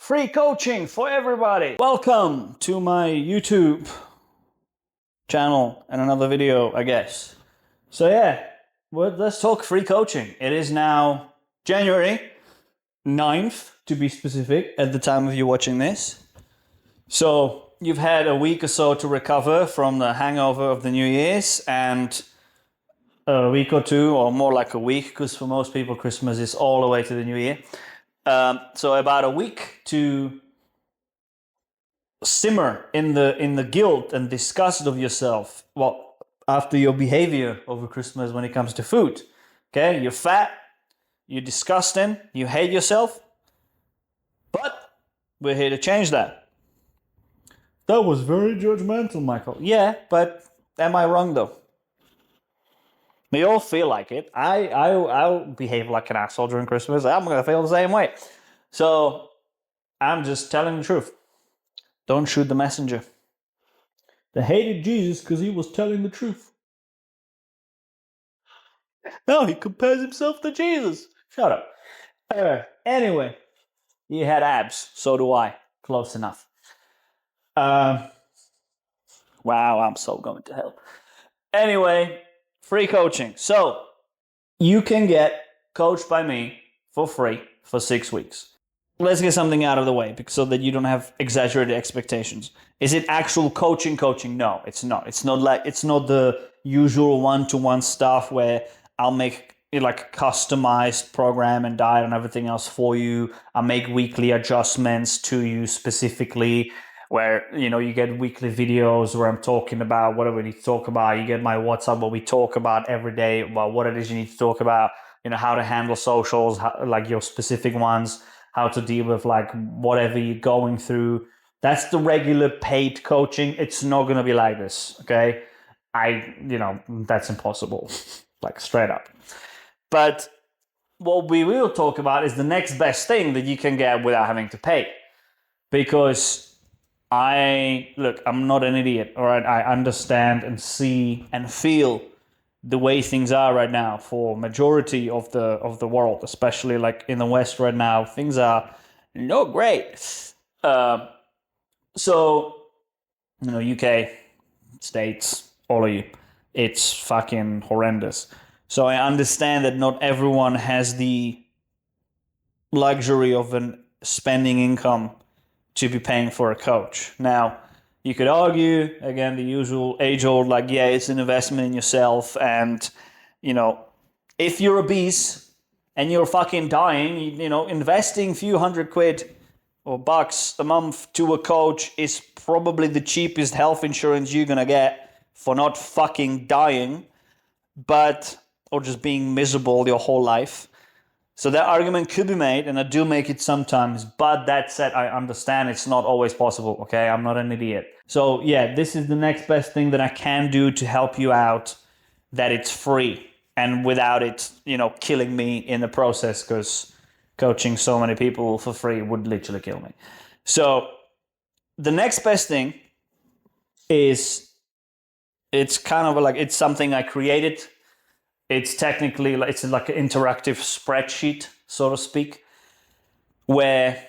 Free coaching for everybody. Welcome to my YouTube channel and another video, I guess. So yeah, let's talk free coaching. It is now January 9th, to be specific, at the time of you watching this. So you've had a week or so to recover from the hangover of the New Year's, and a week or two, or more like a week, because for most people Christmas is all the way to the New Year. So about a week to simmer in the guilt and disgust of yourself. Well, after your behavior over Christmas when it comes to food. Okay, you're fat, you're disgusting, you hate yourself, but we're here to change that. That was very judgmental, Michael. Yeah, but am I wrong though? We all feel like it. I'll behave like an asshole during Christmas. I'm gonna feel the same way. So I'm just telling the truth. Don't shoot the messenger. They hated Jesus because he was telling the truth. No, he compares himself to Jesus. Shut up. Anyway, you had abs. So do I. Close enough. Wow, I'm so going to hell. Anyway, free coaching. So you can get coached by me for free for 6 weeks. Let's get something out of the way so that you don't have exaggerated expectations. Is it actual coaching? No, it's not. It's not the usual one-to-one stuff where I'll make it like a customized program and diet and everything else for you. I'll make weekly adjustments to you specifically, where you get weekly videos where I'm talking about whatever we need to talk about. You get my WhatsApp where we talk about every day about what it is you need to talk about, how to handle socials, like your specific ones, how to deal with like whatever you're going through. That's the regular paid coaching. It's not going to be like this, okay? That's impossible, like straight up. But what we will talk about is the next best thing that you can get without having to pay. Because I'm not an idiot, all right? I understand and see and feel the way things are right now for majority of the world, especially like in the West right now. Things are not great. So, UK, States, all of you, it's fucking horrendous. So I understand that not everyone has the luxury of an spending income to be paying for a coach. Now, you could argue, again, the usual age-old, like, yeah, it's an investment in yourself. And, if you're obese and you're fucking dying, investing a few £100 or bucks a month to a coach is probably the cheapest health insurance you're going to get for not fucking dying, or just being miserable your whole life. So that argument could be made, and I do make it sometimes, but that said, I understand it's not always possible, okay? I'm not an idiot. So yeah, this is the next best thing that I can do to help you out, that it's free, and without it, killing me in the process, because coaching so many people for free would literally kill me. So the next best thing is, it's kind of like, it's something I created. It's technically, it's like an interactive spreadsheet, so to speak, where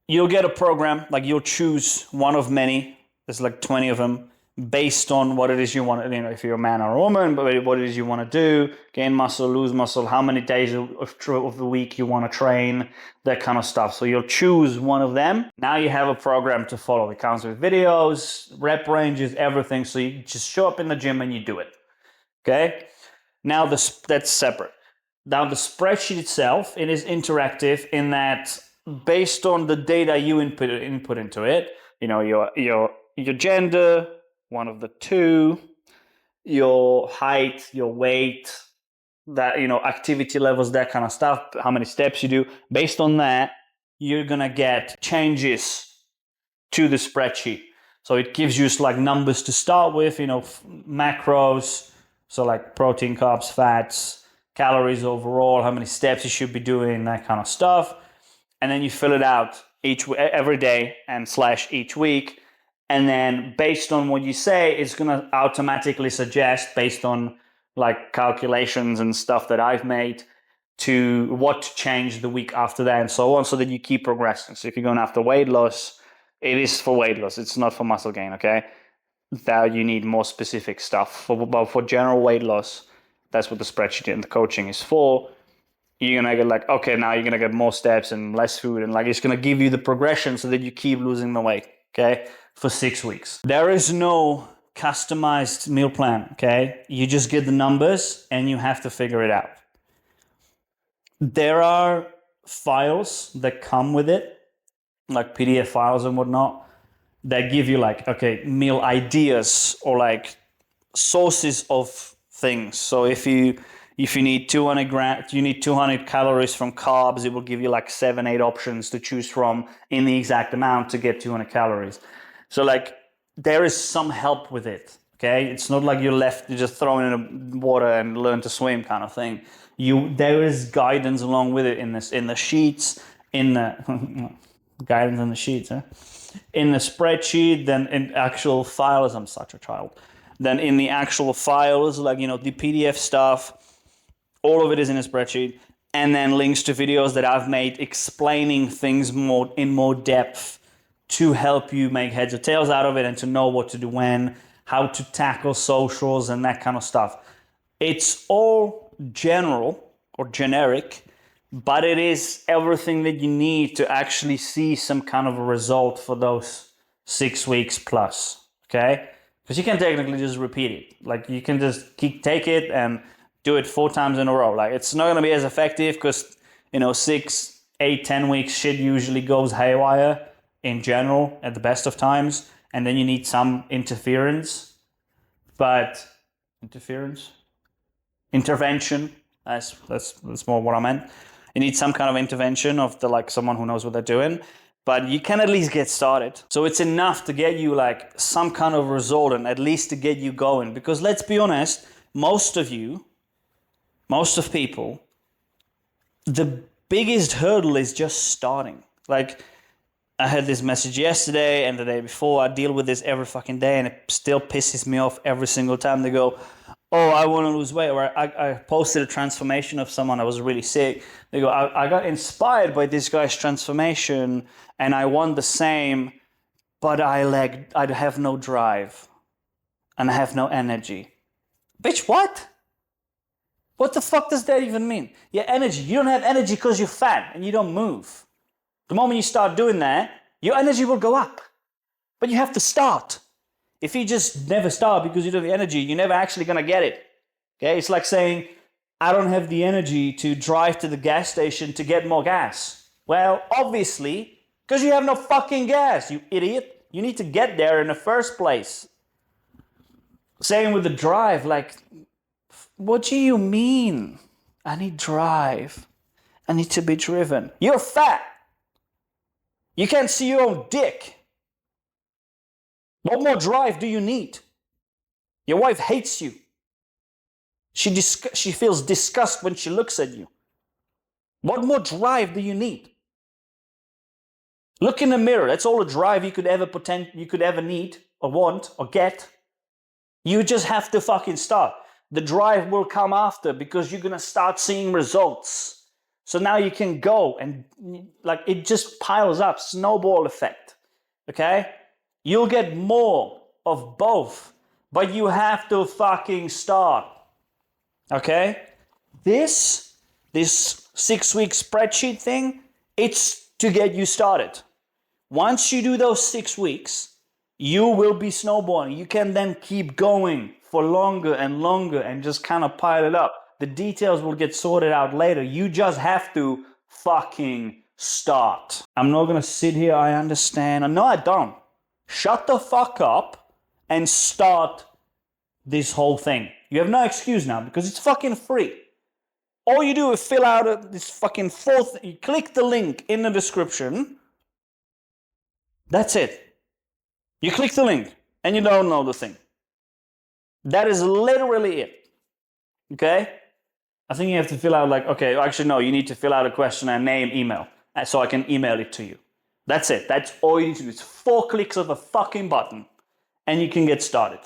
you'll get a program, like you'll choose one of many, there's like 20 of them, based on what it is you want, if you're a man or a woman, but what it is you want to do, gain muscle, lose muscle, how many days of the week you want to train, that kind of stuff. So you'll choose one of them. Now you have a program to follow. It comes with videos, rep ranges, everything. So you just show up in the gym and you do it, okay? Now that's separate. Now the spreadsheet itself, it is interactive in that based on the data you input into it, your gender, one of the two, your height, your weight, that activity levels, that kind of stuff, how many steps you do. Based on that, you're gonna get changes to the spreadsheet. So it gives you like numbers to start with, macros. So like protein, carbs, fats, calories overall, how many steps you should be doing, that kind of stuff. And then you fill it out every day and / each week. And then based on what you say, it's going to automatically suggest, based on like calculations and stuff that I've made, to what to change the week after that and so on, so that you keep progressing. So if you're going after weight loss, it is for weight loss. It's not for muscle gain, okay? That you need more specific stuff. But for general weight loss, that's what the spreadsheet and the coaching is for. You're going to get like, okay, now you're going to get more steps and less food. And like, it's going to give you the progression so that you keep losing the weight, okay? For 6 weeks. There is no customized meal plan, okay? You just get the numbers and you have to figure it out. There are files that come with it, like PDF files and whatnot, that give you like, okay, meal ideas or like sources of things. So if you need 200 grams, you need 200 calories from carbs, it will give you like 7-8 options to choose from in the exact amount to get 200 calories. So like there is some help with it, okay? It's not like you're just thrown in the water and learn to swim kind of thing. There is guidance along with it in the sheets, in the guidance in the sheets, in the spreadsheet, then in actual files. I'm such a child. Then in the actual files, like the PDF stuff, all of it is in a spreadsheet, and then links to videos that I've made explaining things in more depth to help you make heads or tails out of it and to know what to do when, how to tackle socials and that kind of stuff. It's all general or generic, but it is everything that you need to actually see some kind of a result for those 6 weeks plus, okay? Because you can technically just repeat it. Like you can just take it and do it 4 times in a row. Like it's not going to be as effective because 6, 8, 10 weeks shit usually goes haywire in general at the best of times, and then you need some intervention. That's more what I meant. You need some kind of intervention of someone who knows what they're doing, but you can at least get started. So it's enough to get you like some kind of result and at least to get you going. Because let's be honest, most of people, the biggest hurdle is just starting. Like I had this message yesterday and the day before. I deal with this every fucking day and it still pisses me off every single time. They go, oh, I want to lose weight. Or I posted a transformation of someone that was really sick. They go, I got inspired by this guy's transformation and I want the same, but I have no drive and I have no energy. Bitch, what? What the fuck does that even mean? Your energy. You don't have energy because you're fat and you don't move. The moment you start doing that, your energy will go up. But you have to start. If you just never start because you don't have the energy, you're never actually going to get it. Okay? It's like saying, I don't have the energy to drive to the gas station to get more gas. Well, obviously, because you have no fucking gas, you idiot. You need to get there in the first place. Same with the drive, like, what do you mean? I need drive. I need to be driven. You're fat. You can't see your own dick. What more drive do you need? Your wife hates you. She feels disgust when she looks at you. What more drive do you need? Look in the mirror. That's all the drive you could ever need or want or get. You just have to fucking start. The drive will come after because you're going to start seeing results. So now you can go and like it just piles up, snowball effect. Okay? You'll get more of both, but you have to fucking start. Okay? This 6-week spreadsheet thing, it's to get you started. Once you do those 6 weeks, you will be snowballing. You can then keep going for longer and longer and just kind of pile it up. The details will get sorted out later. You just have to fucking start. I'm not going to sit here, I understand. No, I don't. Shut the fuck up and start this whole thing. You have no excuse now because it's fucking free. All you do is fill out this fucking you click the link in the description. That's it. You click the link and you download the thing. That is literally it. Okay? I think you have to fill out you need to fill out a questionnaire, name, email, so I can email it to you. That's it. That's all you need to do. It's 4 clicks of a fucking button and you can get started.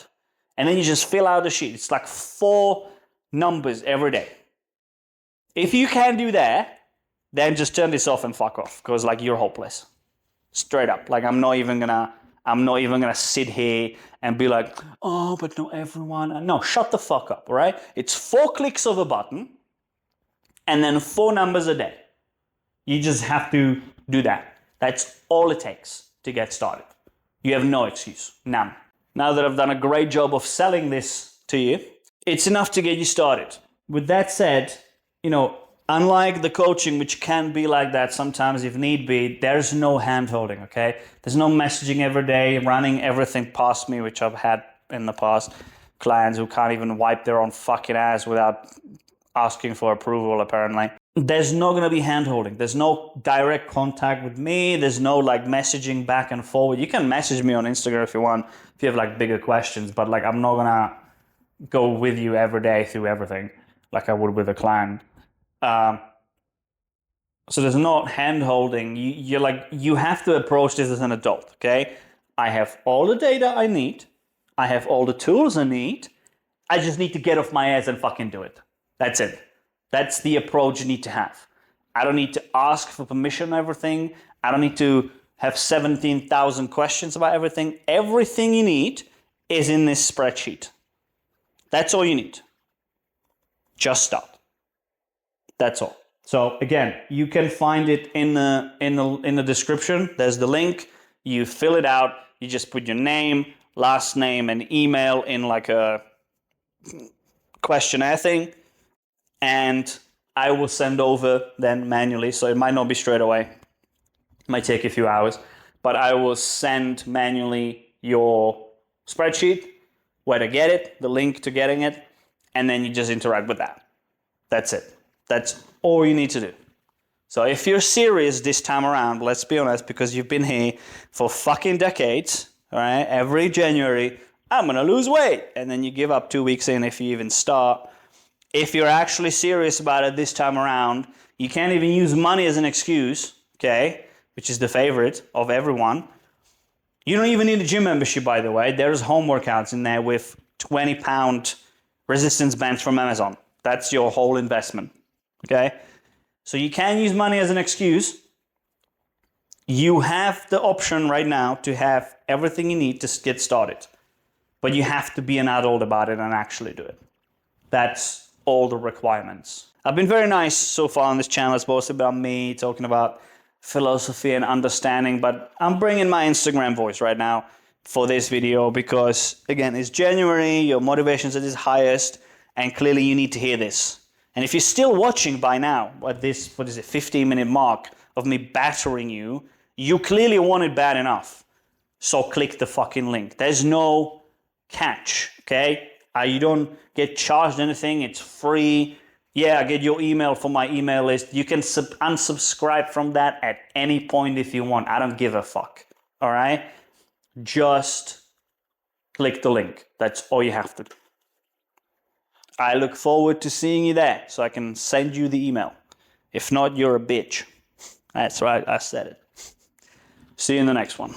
And then you just fill out the sheet. It's like 4 numbers every day. If you can't do that, then just turn this off and fuck off, because like you're hopeless. Straight up. Like I'm not even gonna sit here and be like, oh, but not everyone. No, shut the fuck up, all right? It's 4 clicks of a button and then 4 numbers a day. You just have to do that. That's all it takes to get started. You have no excuse, none. Now that I've done a great job of selling this to you, it's enough to get you started. With that said, unlike the coaching, which can be like that sometimes if need be, there's no hand-holding, okay? There's no messaging every day, running everything past me, which I've had in the past. Clients who can't even wipe their own fucking ass without asking for approval, apparently. There's not going to be hand-holding. There's no direct contact with me. There's no like messaging back and forward. You can message me on Instagram if you want, if you have like bigger questions, but like I'm not going to go with you every day through everything like I would with a client. So there's not hand-holding. You have to approach this as an adult, okay? I have all the data I need. I have all the tools I need. I just need to get off my ass and fucking do it. That's it. That's the approach you need to have. I don't need to ask for permission on everything. I don't need to have 17,000 questions about everything. Everything you need is in this spreadsheet. That's all you need. Just start. That's all. So again, you can find it in the description. There's the link. You fill it out. You just put your name, last name, and email in like a questionnaire thing, and I will send over then manually. So it might not be straight away. It might take a few hours, but I will send manually your spreadsheet, where to get it, the link to getting it, and then you just interact with that. That's it. That's all you need to do. So if you're serious this time around, let's be honest, because you've been here for fucking decades, all right? Every January, I'm going to lose weight. And then you give up 2 weeks in if you even start. If you're actually serious about it this time around, you can't even use money as an excuse, okay? Which is the favorite of everyone. You don't even need a gym membership, by the way. There's home workouts in there with 20-pound resistance bands from Amazon. That's your whole investment. Okay, so you can use money as an excuse. You have the option right now to have everything you need to get started, but you have to be an adult about it and actually do it. That's all the requirements. I've been very nice so far on this channel. It's mostly about me talking about philosophy and understanding, but I'm bringing my Instagram voice right now for this video because, again, it's January, your motivation's at its highest, and clearly you need to hear this. And if you're still watching by now, at this, 15-minute mark of me battering you, you clearly want it bad enough. So click the fucking link. There's no catch, okay? You don't get charged anything. It's free. Yeah, I get your email from my email list. You can unsubscribe from that at any point if you want. I don't give a fuck, all right? Just click the link. That's all you have to do. I look forward to seeing you there so I can send you the email. If not, you're a bitch. That's right, I said it. See you in the next one.